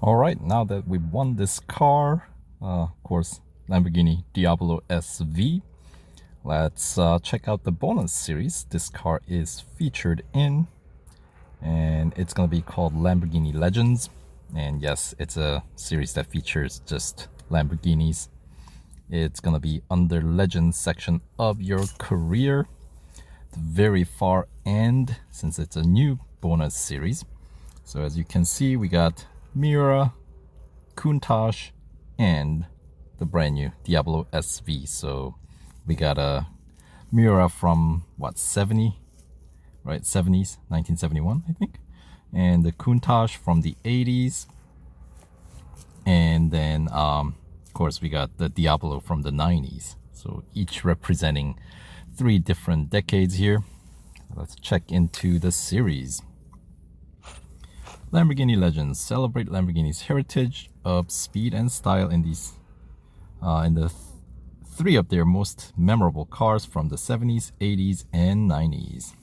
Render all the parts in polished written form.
All right, now that we've won this car, of course, Lamborghini Diablo SV, let's check out the bonus series this car is featured in, and it's going to be called Lamborghini Legends. And yes, it's a series that features just Lamborghinis. It's going to be under Legends section of your career, the very far end, since it's a new bonus series. So as you can see, we got Miura, Countach, and the brand new Diablo SV. So we got a Miura from what, 70, right? 70s, 1971, I think. And the Countach from the 80s. And then, of course, we got the Diablo from the 90s. So each representing 3 different decades here. Let's check into the series. Lamborghini Legends celebrate Lamborghini's heritage of speed and style in the 3 of their most memorable cars from the 70s, 80s, and 90s.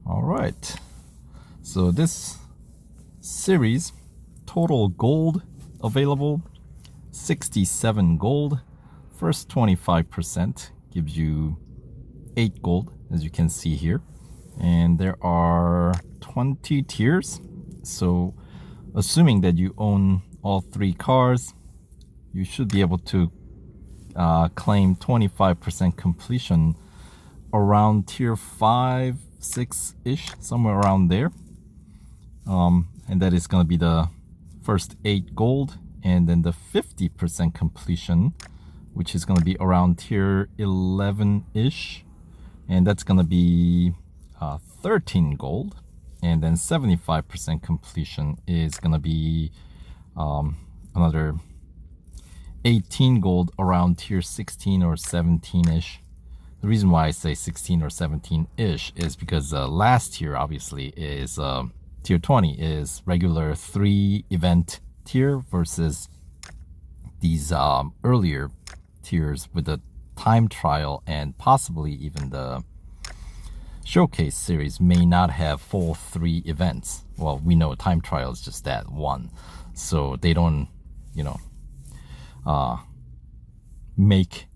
All right. So this series, total gold available, 67 gold. First 25% gives you 8 gold, as you can see here. And there are 20 tiers. So assuming that you own all 3 cars, you should be able to claim 25% completion around tier 5, 6-ish, somewhere around there. And that is going to be the first 8 gold, and then the 50% completion, which is going to be around tier 11-ish, and that's going to be 13 gold. And then 75% completion is going to be another 18 gold around tier 16 or 17-ish. The reason why I say 16 or 17-ish is because last tier obviously is tier 20 is regular 3 event tier versus these earlier tiers with the time trial and possibly even the showcase series may not have full 3 events. Well, we know time trial is just that one, so they don't, make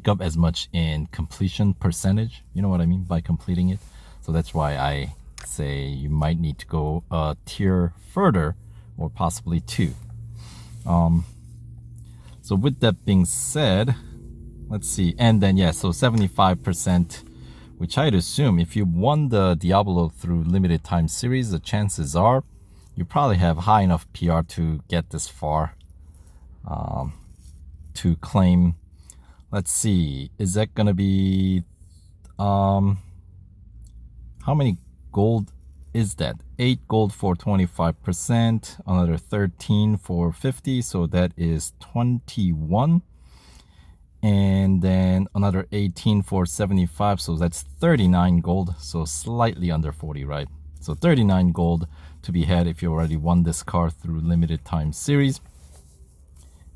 up as much in completion percentage. You know what I mean by completing it. So that's why I say you might need to go a tier further, or possibly 2. So with that being said, let's see. And then, yeah, so 75%, which I'd assume if you won the Diablo through limited time series, the chances are you probably have high enough PR to get this far, to claim. Let's see, is that going to be, how many gold is that? 8 gold for 25%, another 13 for 50, so that is 21. And then another 18 for 75, so that's 39 gold, so slightly under 40, right? So 39 gold to be had if you already won this car through limited time series.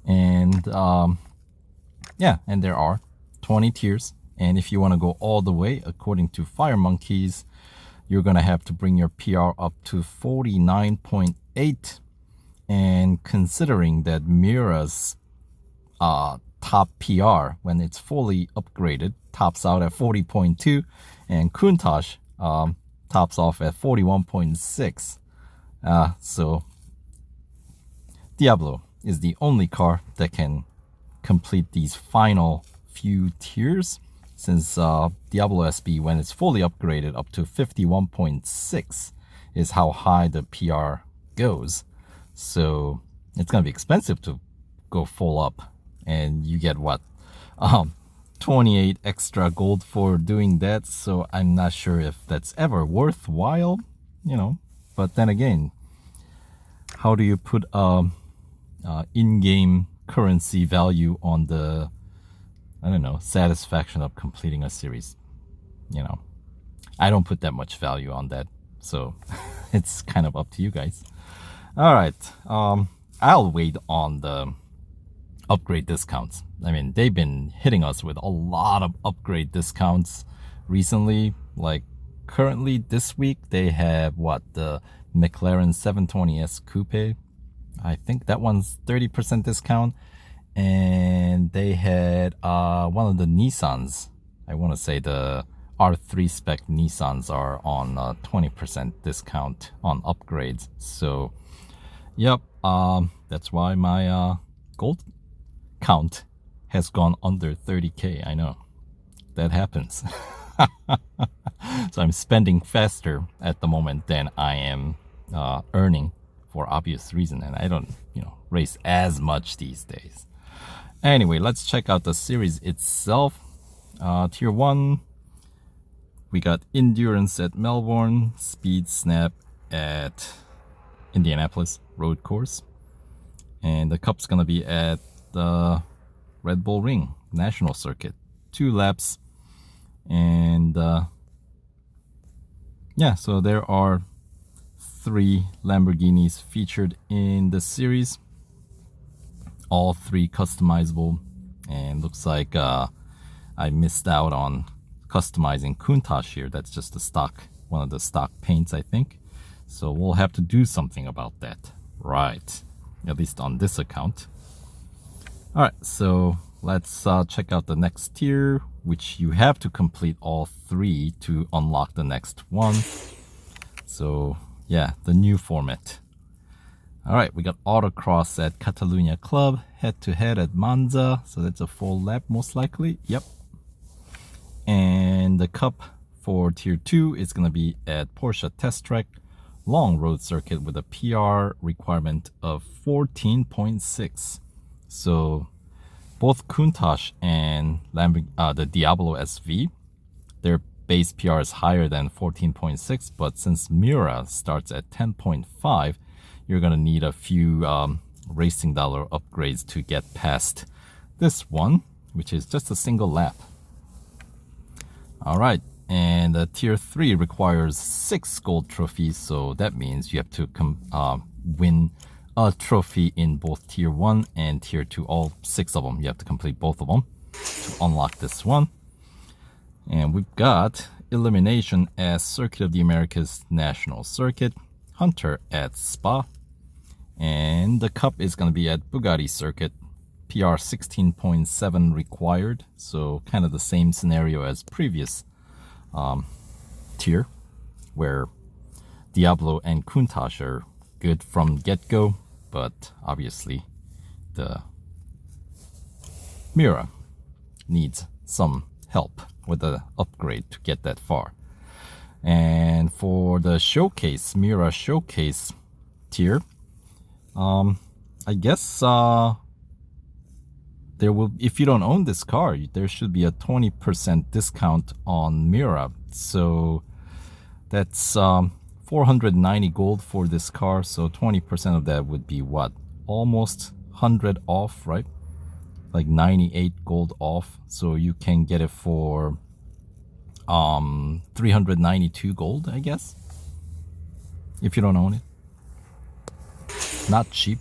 And yeah, and there are 20 tiers, and if you want to go all the way according to Fire Monkeys, you're gonna have to bring your PR up to 49.8. And considering that Miura's top PR when it's fully upgraded tops out at 40.2, and Countach tops off at 41.6. So Diablo is the only car that can complete these final few tiers, since Diablo SB, when it's fully upgraded up to 51.6, is how high the PR goes. So it's gonna be expensive to go full up, and you get what, 28 extra gold for doing that. So I'm not sure if that's ever worthwhile, but then again, how do you put in-game currency value on the, I don't know, satisfaction of completing a series? I don't put that much value on that, so it's kind of up to you guys. All right, I'll wait on the upgrade discounts. I mean, they've been hitting us with a lot of upgrade discounts recently, like currently this week they have the McLaren 720S Coupe. I think that one's 30% discount. And they had one of the Nissans. I want to say the R3 spec Nissans are on 20% discount on upgrades. So, yep, that's why my gold count has gone under 30K. I know that happens. So I'm spending faster at the moment than I am earning, for obvious reason, and I don't race as much these days. Anyway, let's check out the series itself. Tier 1, we got Endurance at Melbourne, Speed Snap at Indianapolis Road Course, and the Cup's gonna be at the Red Bull Ring National Circuit. 2 laps, and yeah, so there are 3 Lamborghinis featured in the series. All 3 customizable, and looks like I missed out on customizing Countach here. That's just the stock, one of the stock paints, I think. So we'll have to do something about that, right? At least on this account. All right, so let's check out the next tier, which you have to complete all 3 to unlock the next one. So yeah, the new format. All right, we got Autocross at Catalunya Club, head-to-head at Monza. So that's a full lap, most likely. Yep. And the Cup for Tier 2 is going to be at Porsche Test Track, long road circuit with a PR requirement of 14.6. So both Countach and the Diablo SV, their base PR is higher than 14.6, but since Miura starts at 10.5, you're going to need a few racing dollar upgrades to get past this one, which is just a single lap. All right, and Tier 3 requires 6 gold trophies, so that means you have to win a trophy in both Tier 1 and Tier 2, all 6 of them. You have to complete both of them to unlock this one. And we've got Elimination as Circuit of the Americas National Circuit, Hunter at Spa, and the Cup is going to be at Bugatti Circuit, PR 16.7 required, so kind of the same scenario as previous tier, where Diablo and Countach are good from get-go, but obviously the Miura needs some help with the upgrade to get that far. And for the showcase, Miura showcase tier, I guess there will, if you don't own this car, there should be a 20% discount on Miura. So that's 490 gold for this car. So 20% of that would be what? Almost 100 off, right? Like 98 gold off. So you can get it for 392 gold, I guess, if you don't own it. Not cheap.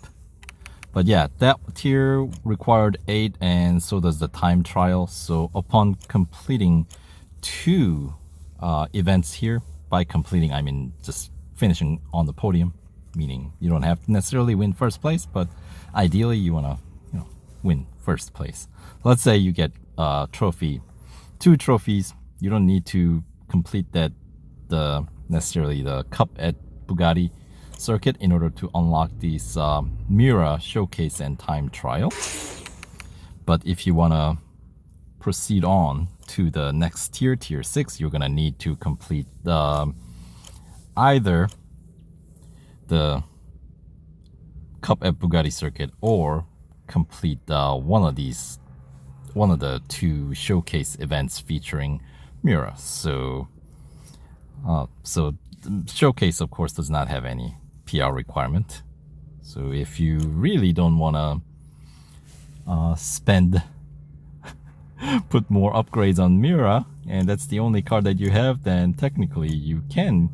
But yeah, that tier required 8, and so does the time trial. So upon completing 2 events here, by completing I mean just finishing on the podium, meaning you don't have to necessarily win first place, but ideally you want to win first place. Let's say you get trophy, 2 trophies. You don't need to complete necessarily the Cup at Bugatti Circuit in order to unlock these Miura showcase and time trial. But if you want to proceed on to the next tier, Tier 6, you're going to need to complete either the Cup at Bugatti Circuit or complete one of the 2 showcase events featuring Miura. So the showcase, of course, does not have any PR requirement. So if you really don't want to put more upgrades on Miura, and that's the only car that you have, then technically you can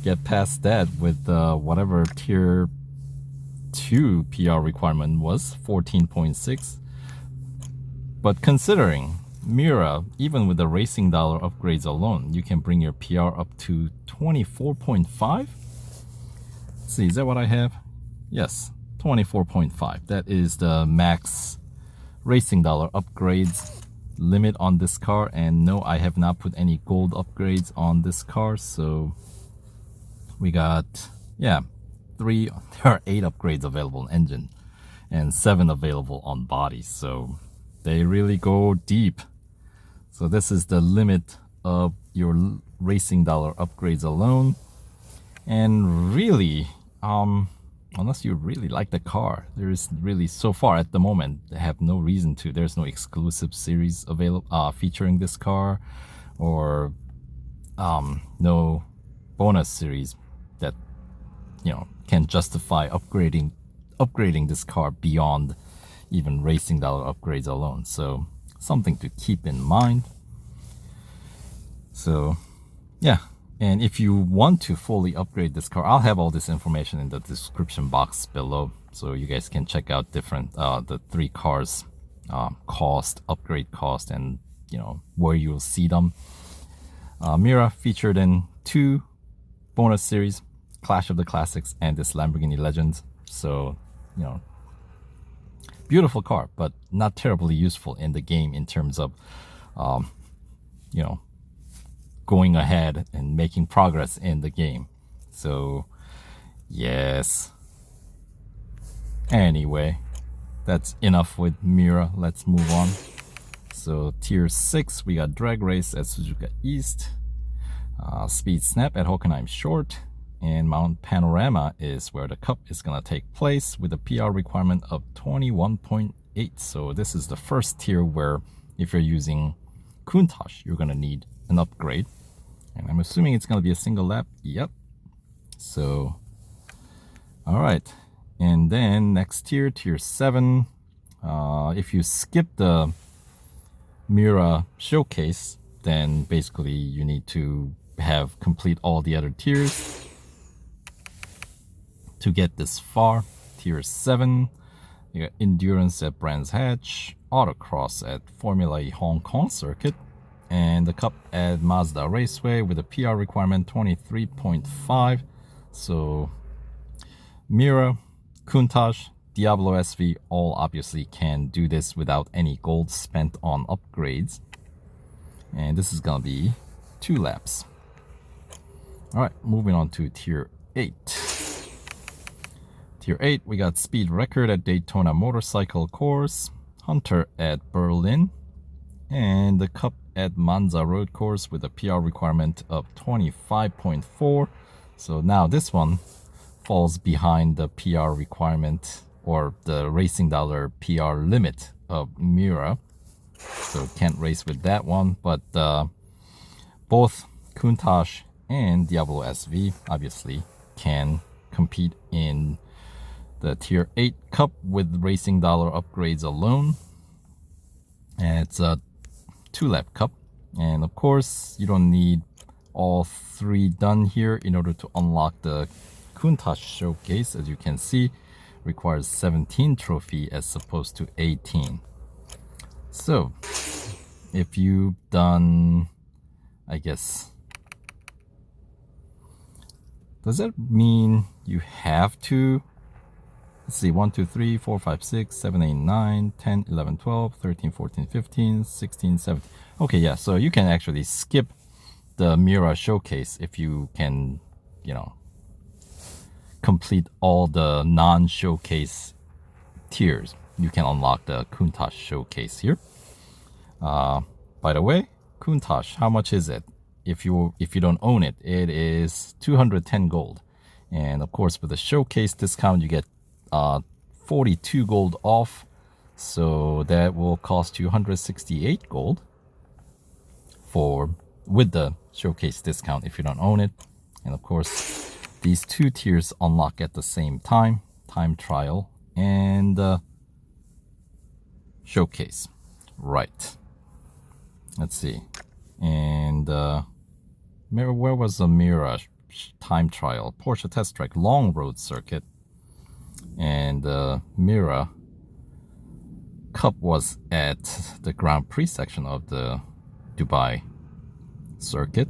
get past that with whatever Tier 2 PR requirement was, 14.6. But considering Miura, even with the racing dollar upgrades alone, you can bring your PR up to 24.5. See, is that what I have? Yes, 24.5. That is the max racing dollar upgrades limit on this car. And no, I have not put any gold upgrades on this car. So we got, yeah, there are 8 upgrades available in engine and 7 available on body. So they really go deep. So this is the limit of your racing dollar upgrades alone. And really, unless you really like the car, there is really, so far at the moment, they have no reason to. There's no exclusive series available featuring this car, or no bonus series that, you know, can justify upgrading this car beyond even racing dollar upgrades alone. So something to keep in mind. So yeah, and if you want to fully upgrade this car, I'll have all this information in the description box below, so you guys can check out different the 3 cars upgrade cost, and you know where you'll see them. Miura featured in 2 bonus series, Clash of the Classics and this Lamborghini Legends. So, you know, beautiful car, but not terribly useful in the game in terms of, you know, going ahead and making progress in the game. So, yes. Anyway, that's enough with Miura. Let's move on. So, tier 6, we got Drag Race at Suzuka East, Speed Snap at Hockenheim Short, and Mount Panorama is where the Cup is going to take place with a PR requirement of 21.8. So this is the first tier where if you're using Countach, you're going to need an upgrade. And I'm assuming it's going to be a single lap. Yep. So, all right. And then next tier, tier 7. If you skip the Miura showcase, then basically you need to have complete all the other tiers to get this far. Tier 7, you got Endurance at Brands Hatch, Autocross at Formula E Hong Kong Circuit, and the Cup at Mazda Raceway with a PR requirement 23.5. So Miura, Countach, Diablo SV all obviously can do this without any gold spent on upgrades. And this is gonna be 2 laps. Alright, moving on to tier 8. Tier 8, we got Speed Record at Daytona Motorcycle Course, Hunter at Berlin, and the Cup at Monza Road Course with a PR requirement of 25.4. So now this one falls behind the PR requirement, or the racing dollar PR limit of Miura. So can't race with that one, but both Countach and Diablo SV obviously can compete in the tier 8 Cup with racing dollar upgrades alone. And it's a 2-lap Cup, and of course you don't need all 3 done here in order to unlock the Countach showcase. As you can see, requires 17 trophy as opposed to 18. So if you've done, I guess, does that mean you have to, let's see, 1, 2, 3, 4, 5, 6, 7, 8, 9, 10, 11, 12, 13, 14, 15, 16, 17. Okay, yeah, so you can actually skip the Miura showcase if you can, you know, complete all the non-showcase tiers. You can unlock the Countach showcase here. By the way, Countach, how much is it? If you don't own it, it is 210 gold. And of course, with the showcase discount, you get 42 gold off. So that will cost you 168 gold with the showcase discount if you don't own it. And of course, these 2 tiers unlock at the same time trial and showcase. Right. Let's see. And where was the Miura time trial? Porsche Test Track Long Road Circuit. And Miura Cup was at the Grand Prix section of the Dubai circuit.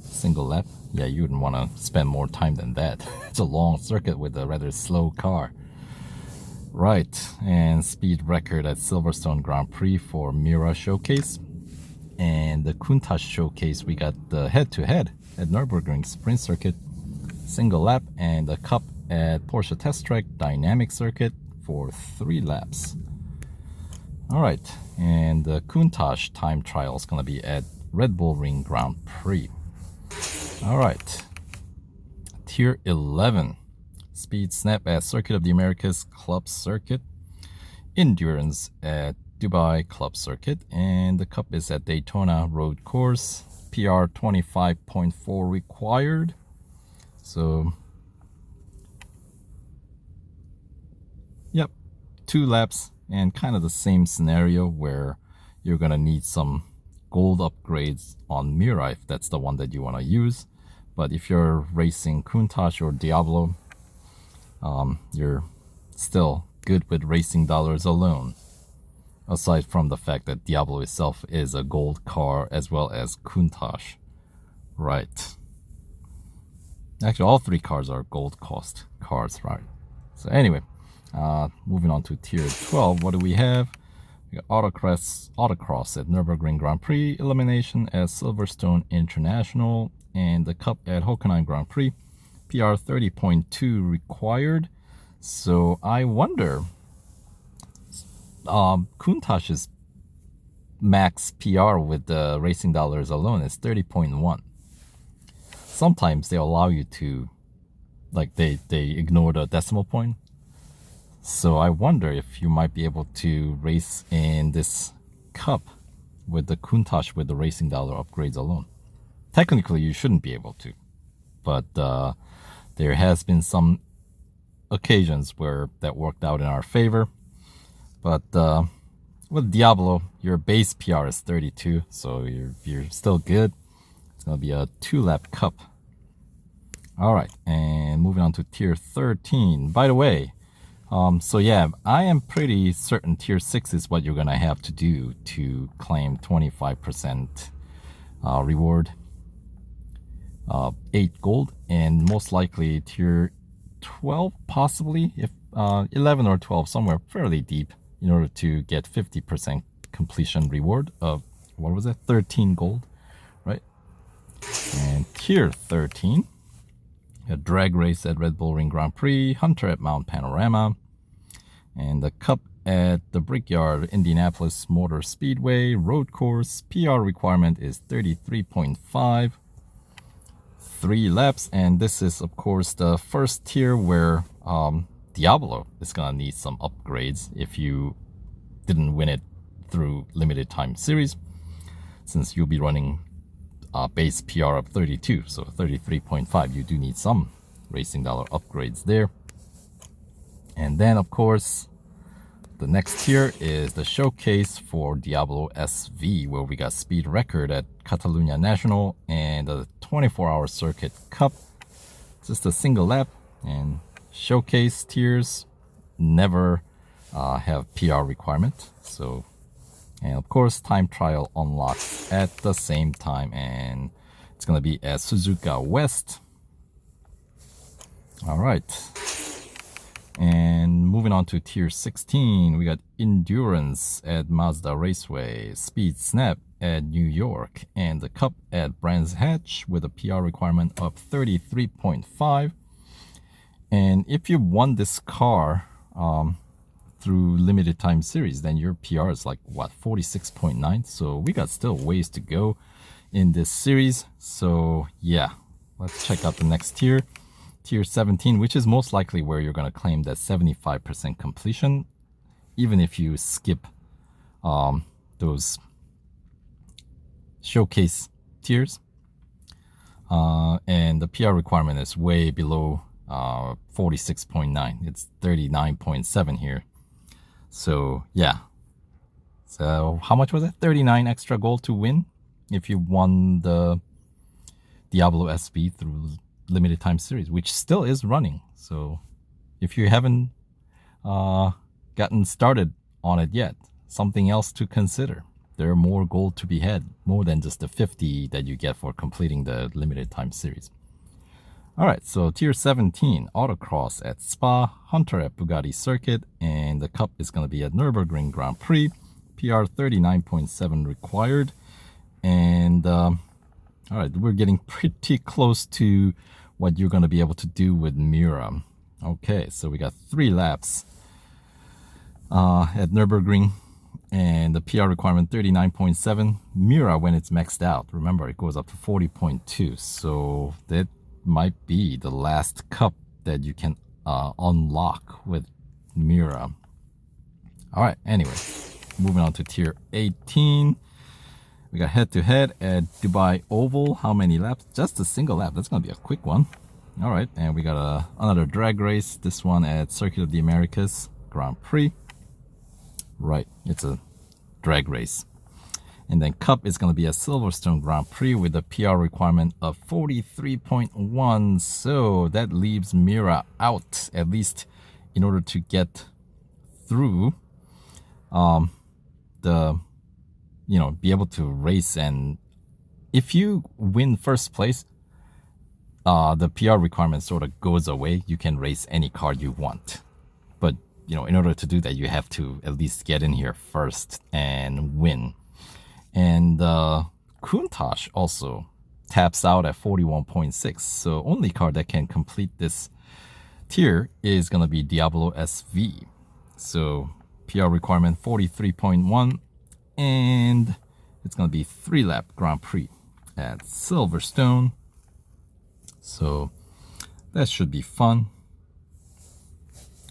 Single lap. Yeah, you wouldn't want to spend more time than that. It's a long circuit with a rather slow car. Right, and speed record at Silverstone Grand Prix for Miura Showcase. And the Countach Showcase, we got the head-to-head at Nürburgring Sprint Circuit. Single lap, and the Cup at Porsche Test Track Dynamic Circuit for 3 laps. Alright, and the Countach time trial is going to be at Red Bull Ring Grand Prix. Alright, Tier 11. Speed Snap at Circuit of the Americas Club Circuit. Endurance at Dubai Club Circuit. And the Cup is at Daytona Road Course. PR 25.4 required. So, yep, 2 laps and kind of the same scenario where you're going to need some gold upgrades on Miura if that's the one that you want to use. But if you're racing Countach or Diablo, you're still good with racing dollars alone. Aside from the fact that Diablo itself is a gold car as well as Countach. Right. Actually, all 3 cars are gold cost cars, right? So anyway, moving on to Tier 12, what do we have? We got autocross at Nürburgring Grand Prix, elimination at Silverstone International, and the Cup at Hockenheim Grand Prix. PR 30.2 required. So I wonder, Countach's max PR with the racing dollars alone is 30.1. Sometimes they allow you to, like they ignore the decimal point. So I wonder if you might be able to race in this Cup with the Countach with the racing dollar upgrades alone. Technically, you shouldn't be able to, but there has been some occasions where that worked out in our favor. But with Diablo, your base PR is 32, so you're still good. It's gonna be a 2-lap Cup. All right, and moving on to Tier 13. By the way, so yeah, I am pretty certain Tier 6 is what you're gonna have to do to claim 25% reward. 8 gold, and most likely Tier 12 possibly, if 11 or 12, somewhere fairly deep, in order to get 50% completion reward of, what was it, 13 gold, right? And Tier 13, a drag race at Red Bull Ring Grand Prix, Hunter at Mount Panorama, and the Cup at the Brickyard Indianapolis Motor Speedway Road Course. PR requirement is 33.5. 3 laps, and this is of course the first tier where Diablo is gonna need some upgrades if you didn't win it through limited time series, since you'll be running base PR of 32, so 33.5. You do need some racing dollar upgrades there. And then of course the next tier is the showcase for Diablo SV, where we got speed record at Catalunya National and the 24-hour circuit Cup. Just a single lap, and showcase tiers never have PR requirement. So, and of course time trial unlocks at the same time, and it's gonna be at Suzuka West. All right. And moving on to Tier 16, we got Endurance at Mazda Raceway, Speed Snap at New York, and the Cup at Brands Hatch with a PR requirement of 33.5. And if you won this car through limited time series, then your PR is like, what, 46.9? So we got still ways to go in this series. So yeah, let's check out the next tier. Tier 17, which is most likely where you're going to claim that 75% completion, even if you skip those showcase tiers. And the PR requirement is way below 46.9. It's 39.7 here. So yeah. So how much was it? 39 extra gold to win if you won the Diablo SB through limited time series, which still is running. So if you haven't gotten started on it yet. Something else to consider. There are more gold to be had, more than just the 50 that you get for completing the limited time series. Alright, so tier 17, Autocross at Spa, Hunter at Bugatti Circuit, and the cup is going to be at Nürburgring Grand Prix. PR 39.7 required. And alright, we're getting pretty close to what you're going to be able to do with Miura. Okay, so we got 3 laps at Nürburgring, and the PR requirement 39.7. Miura, when it's maxed out, remember it goes up to 40.2, so that might be the last cup that you can unlock with Miura. Alright, anyway, moving on to tier 18. We got head-to-head at Dubai Oval. How many laps? Just a single lap. That's going to be a quick one. Alright, and we got another drag race. This one at Circuit of the Americas Grand Prix. Right, it's a drag race. And then cup is going to be a Silverstone Grand Prix with a PR requirement of 43.1. So that leaves Miura out, at least in order to get through be able to race. And if you win first place, the PR requirement sort of goes away. You can race any car you want. But, in order to do that, you have to at least get in here first and win. And Countach also taps out at 41.6. So only car that can complete this tier is going to be Diablo SV. So PR requirement 43.1. And it's going to be 3-lap Grand Prix at Silverstone. So that should be fun.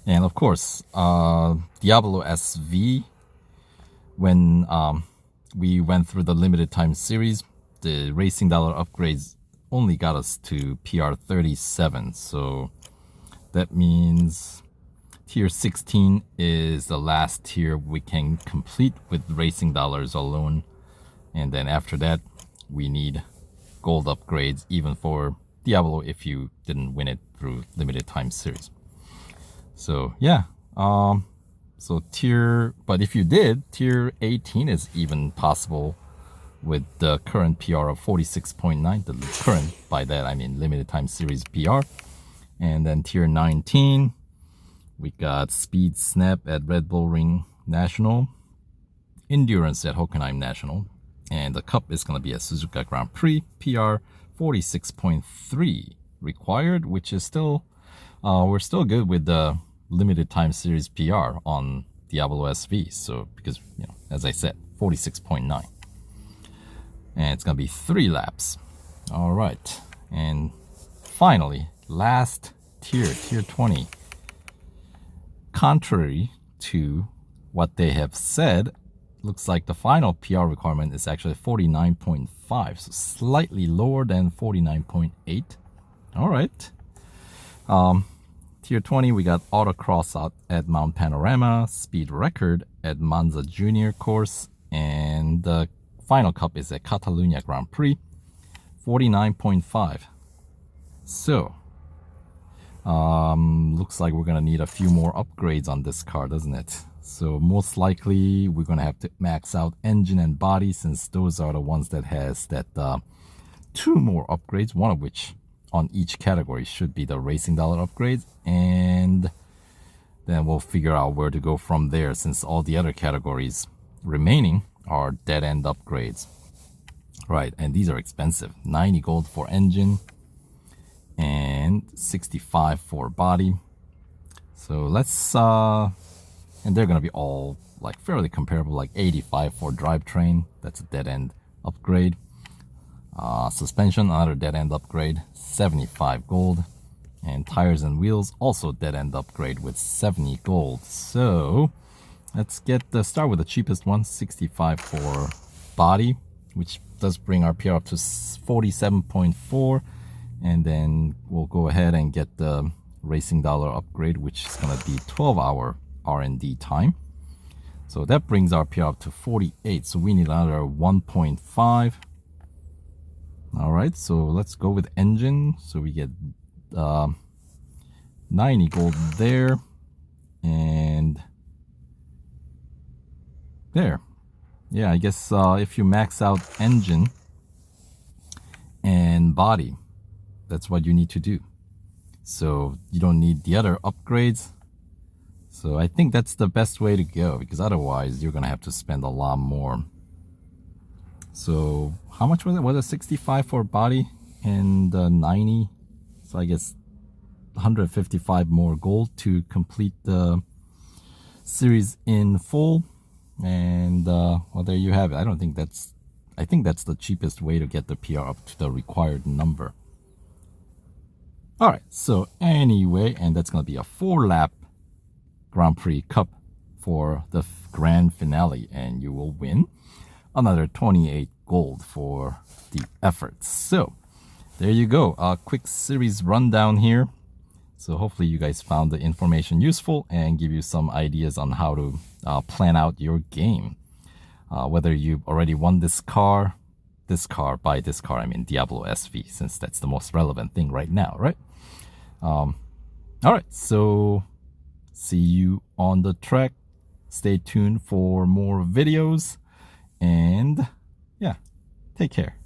And of course, Diablo SV, when we went through the limited time series, the racing dollar upgrades only got us to PR 37. So that means tier 16 is the last tier we can complete with racing dollars alone. And then after that, we need gold upgrades even for Diablo if you didn't win it through limited time series. So yeah, but if you did, tier 18 is even possible with the current PR of 46.9. The current, by that I mean limited time series PR. And then tier 19, we got Speed Snap at Red Bull Ring National, Endurance at Hockenheim National, and the cup is going to be a Suzuka Grand Prix. PR 46.3 required, which is still, we're still good with the limited time series PR on Diablo SV. So, because, as I said, 46.9. And it's going to be 3 laps. All right. And finally, last tier, tier 20. Contrary to what they have said, looks like the final PR requirement is actually 49.5, so slightly lower than 49.8. All right. Tier 20, we got Autocross out at Mount Panorama, Speed Record at Monza Junior course, and the final cup is at Catalunya Grand Prix, 49.5. So, looks like we're gonna need a few more upgrades on this car, doesn't it? So most likely we're gonna have to max out engine and body, since those are the ones that has that 2 more upgrades, one of which on each category should be the racing dollar upgrades, and then we'll figure out where to go from there, since all the other categories remaining are dead end upgrades. Right, and these are expensive. 90 gold for engine and 65 for body. So let's and they're gonna be all like fairly comparable, like 85 for drivetrain, that's a dead end upgrade. Suspension, another dead end upgrade, 75 gold. And tires and wheels, also dead end upgrade with 70 gold. So let's start with the cheapest one, 65 for body, which does bring our PR up to 47.4. And then we'll go ahead and get the racing dollar upgrade, which is going to be 12-hour R&D time. So that brings our PR up to 48. So we need another 1.5. All right, so let's go with engine. So we get 90 gold there, and there. Yeah, I guess if you max out engine and body, that's what you need to do. So you don't need the other upgrades. So I think that's the best way to go, because otherwise you're gonna have to spend a lot more. So how much was it? Was it 65 for body and 90? So I guess 155 more gold to complete the series in full. And well, there you have it. I think that's the cheapest way to get the PR up to the required number. All right, so anyway, and that's gonna be a 4-lap Grand Prix Cup for the grand finale, and you will win another 28 gold for the efforts. So there you go, a quick series rundown here. So hopefully you guys found the information useful and give you some ideas on how to plan out your game. Whether you already won this car, by this car, I mean Diablo SV, since that's the most relevant thing right now, right? All right, so see you on the track. Stay tuned for more videos, and yeah, take care.